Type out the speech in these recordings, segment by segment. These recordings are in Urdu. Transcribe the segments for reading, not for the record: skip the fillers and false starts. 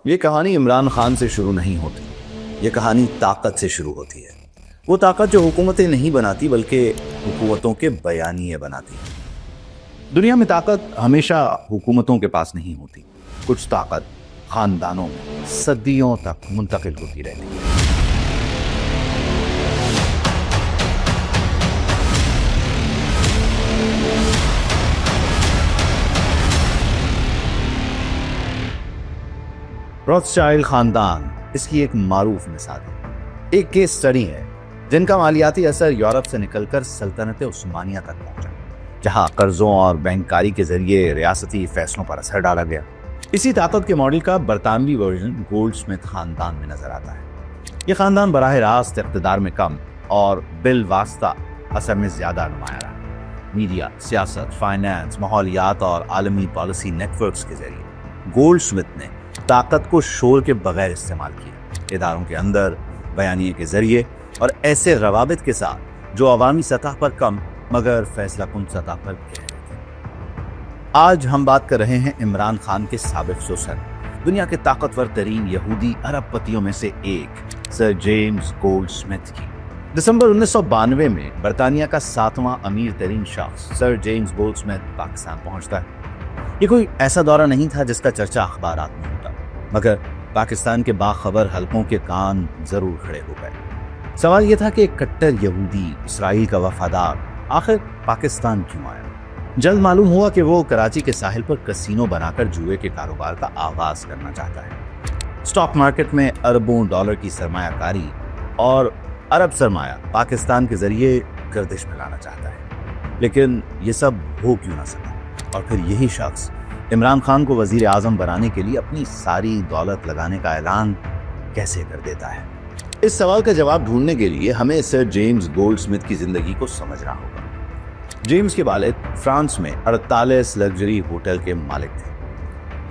یہ کہانی عمران خان سے شروع نہیں ہوتی، یہ کہانی طاقت سے شروع ہوتی ہے۔ وہ طاقت جو حکومتیں نہیں بناتی بلکہ حکومتوں کے بیانیے بناتی ہے۔ دنیا میں طاقت ہمیشہ حکومتوں کے پاس نہیں ہوتی، کچھ طاقت خاندانوں میں صدیوں تک منتقل ہوتی رہتی ہے۔ روتھشائلڈ خاندان اس کی ایک معروف مثال ہے۔ ایک کیس سٹڈی ہے جن کا مالیاتی اثر یورپ سے نکل کر سلطنت عثمانیہ تک پہنچا، جہاں قرضوں اور بینکاری کے ذریعے ریاستی فیصلوں پر اثر ڈالا گیا۔ اسی طاقت کے ماڈل کا برطانوی ورژن گولڈ سمتھ خاندان میں نظر آتا ہے۔ یہ خاندان براہ راست اقتدار میں کم اور بالواسطہ اثر میں زیادہ نمایاں رہا۔ میڈیا، سیاست، فائنانس، ماحولیات اور عالمی پالیسی نیٹ ورکس کے ذریعے گولڈ سمتھ نے طاقت کو شور کے بغیر استعمال کیا، اداروں کے اندر، بیانیے کے ذریعے اور ایسے روابط کے ساتھ جو عوامی سطح پر کم مگر فیصلہ کن سطح پر گہرے تھے۔ آج ہم بات کر رہے ہیں عمران خان کے سابق سسر، دنیا کے طاقتور ترین یہودی ارب پتیوں میں سے ایک سر جیمز گولڈ سمتھ کی۔ دسمبر 1992 میں برطانیہ کا 7واں امیر ترین شخص سر جیمز گولڈ سمتھ پاکستان پہنچتا ہے۔ یہ کوئی ایسا دورہ نہیں تھا جس کا چرچا اخبارات میں ہوتا، مگر پاکستان کے باخبر حلقوں کے کان ضرور کھڑے ہو گئے۔ سوال یہ تھا کہ ایک کٹر یہودی، اسرائیل کا وفادار، آخر پاکستان کیوں آیا؟ جلد معلوم ہوا کہ وہ کراچی کے ساحل پر کسینو بنا کر جوئے کے کاروبار کا آغاز کرنا چاہتا ہے۔ اسٹاک مارکیٹ میں اربوں ڈالر کی سرمایہ کاری اور عرب سرمایہ پاکستان کے ذریعے گردش میں لانا چاہتا ہے، لیکن یہ سب ہو کیوں نہ سکا؟ اور پھر یہی شخص عمران خان کو وزیر اعظم بنانے کے لیے اپنی ساری دولت لگانے کا اعلان کیسے کر دیتا ہے؟ اس سوال کا جواب ڈھونڈنے کے لیے ہمیں سر جیمز گولڈ سمتھ کی زندگی کو سمجھنا ہوگا۔ جیمز کے والد فرانس میں 48 لگژری ہوٹل کے مالک تھے،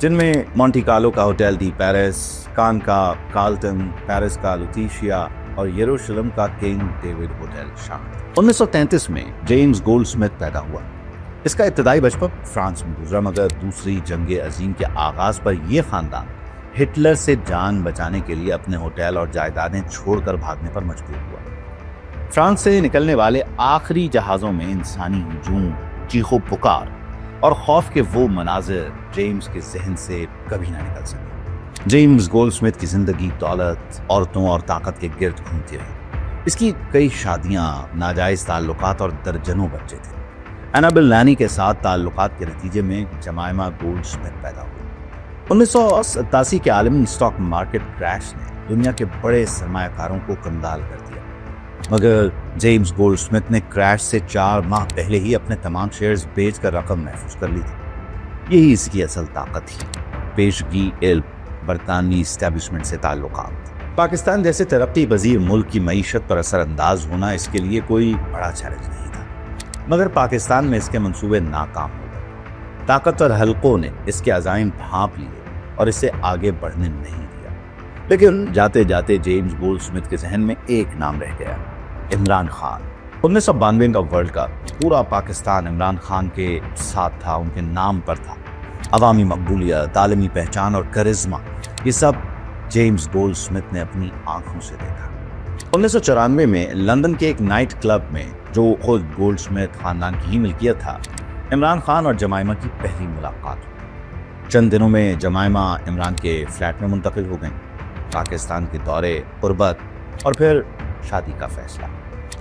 جن میں مونٹی کارلو کا ہوٹل دی پیرس، کان کا کارلٹن، پیرس کا لوتیشیا اور یروشلم کا کنگ ڈیوڈ ہوٹل شامل تھے۔ 1933 میں جیمز گولڈ سمتھ پیدا ہوا۔ اس کا ابتدائی بچپن فرانس میں گزرا، مگر دوسری جنگ عظیم کے آغاز پر یہ خاندان ہٹلر سے جان بچانے کے لیے اپنے ہوٹل اور جائیدادیں چھوڑ کر بھاگنے پر مجبور ہوا۔ فرانس سے نکلنے والے آخری جہازوں میں انسانی ہجوم، چیخ و پکار اور خوف کے وہ مناظر جیمز کے ذہن سے کبھی نہ نکل سکے۔ جیمز گولڈ سمتھ کی زندگی دولت، عورتوں اور طاقت کے گرد گھومتی رہی۔ اس کی کئی شادیاں، ناجائز تعلقات اور درجنوں بچے تھے۔ اینابل لانی کے ساتھ تعلقات کے نتیجے میں جمائمہ گولڈ سمتھ پیدا ہوئی۔ 1987 کے عالمی اسٹاک مارکیٹ کریش نے دنیا کے بڑے سرمایہ کاروں کو کنگال کر دیا، مگر جیمز گولڈ سمتھ نے کریش سے 4 ماہ پہلے ہی اپنے تمام شیئرز بیچ کر رقم محفوظ کر لی تھی۔ یہی اس کی اصل طاقت تھی، پیشگی علم، برطانوی اسٹیبلشمنٹ سے تعلقات۔ پاکستان جیسے ترقی پذیر ملک کی معیشت پر اثر انداز ہونا اس کے لیے کوئی بڑا چیلنج نہیں تھا، مگر پاکستان میں اس کے منصوبے ناکام ہو گئے۔ طاقتور حلقوں نے اس کے عزائم بھانپ لیے اور اسے آگے بڑھنے نہیں دیا۔ لیکن جاتے جاتے جیمز گولڈ سمتھ کے ذہن میں ایک نام رہ گیا، عمران خان۔ 1992 کا ورلڈ کپ پورا پاکستان عمران خان کے ساتھ تھا، ان کے نام پر تھا۔ عوامی مقبولیت، عالمی پہچان اور کرزما، یہ سب جیمز گولڈ سمتھ نے اپنی آنکھوں سے دیکھا۔ 1994 میں لندن کے ایک نائٹ کلب میں، جو خود گولڈ سمتھ خاندان کی ہی ملکیت تھا، عمران خان اور جمائمہ کی پہلی ملاقات ہوئی۔ چند دنوں میں جمائمہ عمران کے فلیٹ میں منتقل ہو گئیں۔ پاکستان کے دورے، قربت اور پھر شادی کا فیصلہ۔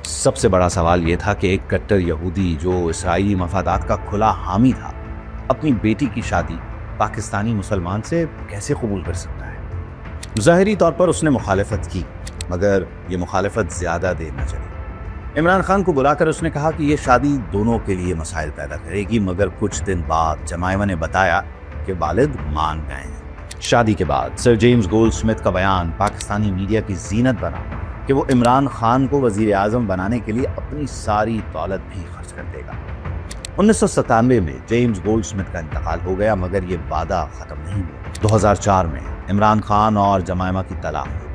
سب سے بڑا سوال یہ تھا کہ ایک کٹر یہودی جو اسرائیلی مفادات کا کھلا حامی تھا، اپنی بیٹی کی شادی پاکستانی مسلمان سے کیسے قبول کر سکتا ہے؟ ظاہری طور پر اس نے مخالفت کی، مگر یہ مخالفت زیادہ دیر نہ چلی۔ عمران خان کو بلا کر اس نے کہا کہ یہ شادی دونوں کے لیے مسائل پیدا کرے گی، مگر کچھ دن بعد جمائمہ نے بتایا کہ والد مان گئے ہیں۔ شادی کے بعد سر جیمز گولڈ سمتھ کا بیان پاکستانی میڈیا کی زینت بنا کہ وہ عمران خان کو وزیر اعظم بنانے کے لیے اپنی ساری دولت بھی خرچ کر دے گا۔ 1997 میں جیمز گولڈ سمتھ کا انتقال ہو گیا، مگر یہ وعدہ ختم نہیں ہوا۔ 2004 میں عمران خان اور جمائمہ کی طلاق ہو گئی۔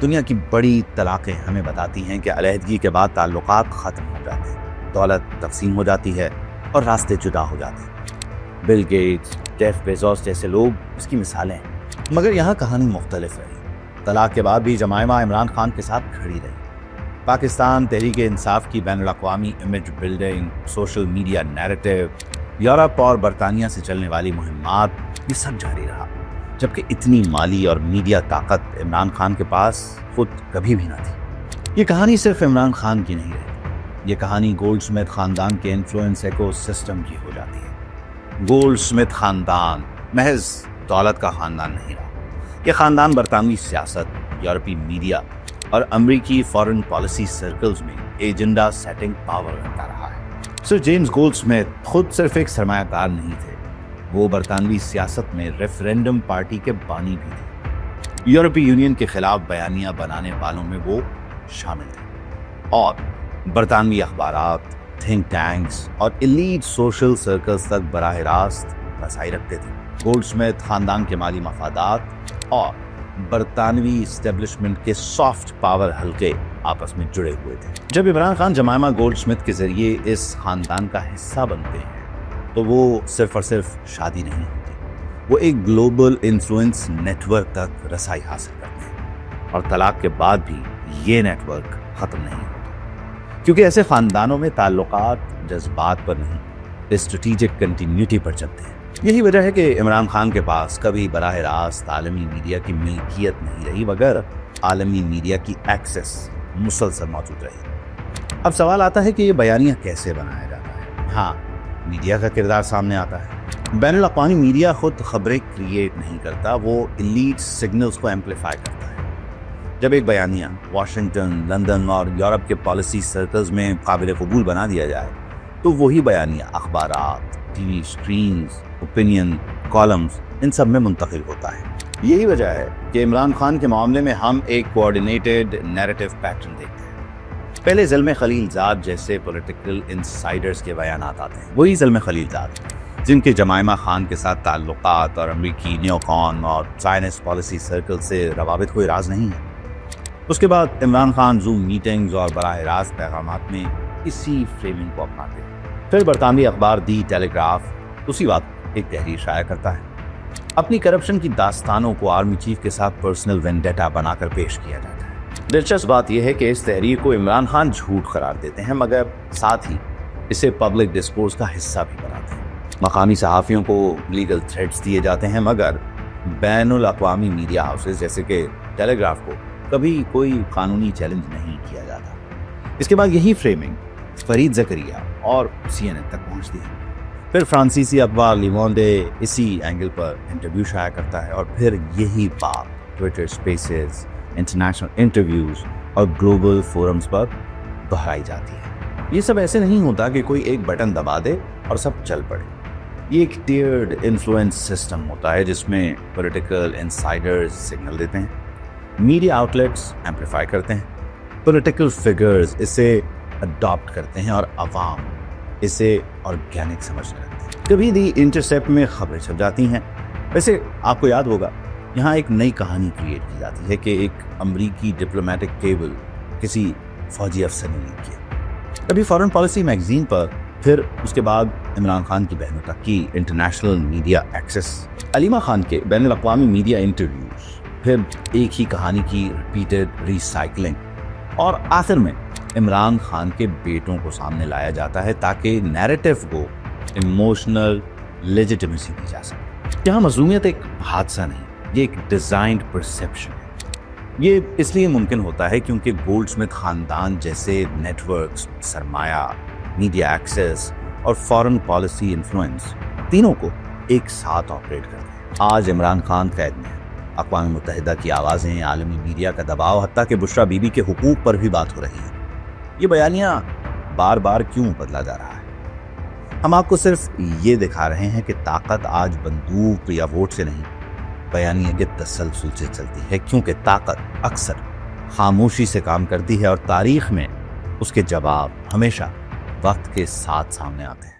دنیا کی بڑی طلاقیں ہمیں بتاتی ہیں کہ علیحدگی کے بعد تعلقات ختم ہو جاتے ہیں، دولت تقسیم ہو جاتی ہے اور راستے جدا ہو جاتے ہیں۔ بل گیٹس، جیف بیزوس جیسے لوگ اس کی مثالیں ہیں۔ مگر یہاں کہانی مختلف رہی. طلاق کے بعد بھی جمائمہ عمران خان کے ساتھ کھڑی رہی. پاکستان تحریک انصاف کی بین الاقوامی image building, social media narrative, Europe اور برطانیہ سے چلنے والی مہمات، یہ سب جاری رہا. جبکہ اتنی مالی اور میڈیا طاقت عمران خان کے پاس خود کبھی بھی نہ تھی. یہ کہانی صرف عمران خان کی نہیں رہی، یہ کہانی گولڈ سمتھ خاندان کے انفلوئنس ایکو سسٹم کی ہو جاتی ہے. گولڈ سمتھ خاندان محض دولت کا خاندان نہیں رہا. یہ خاندان برطانوی سیاست، یورپی میڈیا اور امریکی فارن پالیسی سرکلز میں ایجنڈا سیٹنگ پاور رکھتا رہا ہے. سر جیمز گولڈ سمتھ خود صرف ایک سرمایہ کار نہیں تھے، وہ برطانوی سیاست میں ریفرینڈم پارٹی کے بانی بھی تھے. یورپی یونین کے خلاف بیانیہ بنانے والوں میں وہ شامل تھے اور برطانوی اخبارات، تھنک ٹینکس اور ایلیٹ سوشل سرکلز تک براہ راست رسائی رکھتے تھے. گولڈ سمتھ خاندان کے مالی مفادات اور برطانوی اسٹیبلشمنٹ کے سافٹ پاور حلقے آپس میں جڑے ہوئے تھے. جب Imran Khan Jemima gold Smith کے ذریعے اس خاندان کا حصہ بنتے ہیں تو وہ صرف اور صرف شادی نہیں ہوتی، وہ ایک گلوبل انفلوئنس نیٹ ورک تک رسائی حاصل کرتے ہیں. اور طلاق کے بعد بھی یہ نیٹ ورک ختم نہیں ہوتا، کیونکہ ایسے خاندانوں میں تعلقات جذبات پر نہیں، اسٹریٹجک کنٹینیوٹی پر چلتے ہیں. یہی وجہ ہے کہ عمران خان کے پاس کبھی براہ راست عالمی میڈیا کی ملکیت نہیں رہی، مگر عالمی میڈیا کی ایکسس مسلسل موجود رہی. اب سوال آتا ہے کہ یہ بیانیہ کیسے بنایا جاتا ہے؟ ہاں، میڈیا کا کردار سامنے آتا ہے. بین الاقوامی میڈیا خود خبریں کریٹ نہیں کرتا، وہ ایلیٹ سگنلز کو ایمپلیفائی کرتا ہے. جب ایک بیانیہ واشنگٹن، لندن اور یورپ کے پالیسی سرکلز میں قابل قبول بنا دیا جائے تو وہی بیانیہ اخبارات، TV screens, opinion columns, ان سب میں منتقل ہوتا ہے. یہی وجہ ہے کہ عمران خان کے معاملے میں ہم ایک کوآرڈینیٹڈ نیریٹو پیٹرن دیکھتے ہیں. پہلے زلمے خلیل زاد جیسے پولیٹیکل انسائڈرز کے بیانات آتے ہیں، وہی زلمے خلیل زاد جن کے جمائمہ خان کے ساتھ تعلقات اور امریکی نیو کون اور چائنیز پالیسی سرکل سے روابط کوئی راز نہیں ہے. اس کے بعد عمران خان زوم میٹنگز اور براہ راست پیغامات میں اسی فریمنگ کو اپناتے ہیں. پھر برطانوی اخبار دی ٹیلی گراف اسی وقت ایک تحریر شائع کرتا ہے. اپنی کرپشن کی داستانوں کو آرمی چیف کے ساتھ پرسنل وینڈیٹا بنا کر پیش کیا جاتا ہے. دلچسپ بات یہ ہے کہ اس تحریر کو عمران خان جھوٹ قرار دیتے ہیں، مگر ساتھ ہی اسے پبلک ڈسکورس کا حصہ بھی بناتے ہیں. مقامی صحافیوں کو لیگل تھریٹس دیے جاتے ہیں، مگر بین الاقوامی میڈیا ہاؤسز جیسے کہ ٹیلی گراف کو کبھی کوئی قانونی چیلنج نہیں کیا جاتا. اس کے بعد یہی فریمنگ فرید زکریا اور CNN تک پہنچتی ہے. پھر فرانسیسی اخبار لیوانڈے اسی اینگل پر انٹرویو شائع کرتا ہے، اور پھر یہی بات ٹویٹر اسپیسز، انٹرنیشنل انٹرویوز اور گلوبل فورمز پر دہرائی جاتی ہے. یہ سب ایسے نہیں ہوتا کہ کوئی ایک بٹن دبا دے اور سب چل پڑے. یہ ایک ٹیئرڈ انفلوئنس سسٹم ہوتا ہے جس میں پولیٹیکل انسائڈرز سگنل دیتے ہیں، میڈیا آؤٹلیٹس ایمپلیفائی کرتے ہیں، پولیٹیکل فگرز اسے اڈاپٹ کرتے ہیں اور عوام اسے آرگینک سمجھنے لگتے ہیں. کبھی دی انٹرسیپٹ میں خبریں چھپ جاتی ہیں. ویسے آپ کو یاد ہوگا یہاں ایک نئی کہانی کریٹ کی جاتی ہے کہ ایک امریکی ڈپلومیٹک کیبل کسی فوجی افسر نے لیک کیا. کبھی فارن پالیسی میگزین پر، پھر اس کے بعد عمران خان کی بہنوں تک کی international media Axis, Alima Khan کے بین الاقوامی میڈیا انٹرویوز، پھر ایک ہی کہانی کی ریپیٹڈ ریسائکلنگ، اور آخر میں عمران خان کے بیٹوں کو سامنے لایا جاتا ہے تاکہ نیریٹو کو ایموشنل لیجیٹمیسی دی جا سکے. یہاں مظلومیت ایک حادثہ نہیں، یہ ایک ڈیزائنڈ پرسیپشن ہے. یہ اس لیے ممکن ہوتا ہے کیونکہ گولڈ سمتھ خاندان جیسے نیٹ ورکس، سرمایہ، میڈیا ایکسس اور فارن پالیسی انفلوئنس تینوں کو ایک ساتھ آپریٹ کرتے ہیں. آج عمران خان قید میں ہے، اقوام متحدہ کی آوازیں، عالمی میڈیا کا دباؤ، حتیٰ کہ بشرا بی بی کے حقوق پر بھی بات ہو رہی ہے. یہ بیانیہ بار بار کیوں بدلا جا رہا ہے؟ ہم آپ کو صرف یہ دکھا رہے ہیں کہ طاقت آج بندوق یا ووٹ سے نہیں، بیانیہ کے تسلسل سے چلتی ہے، کیونکہ طاقت اکثر خاموشی سے کام کرتی ہے اور تاریخ میں اس کے جواب ہمیشہ وقت کے ساتھ سامنے آتے ہیں.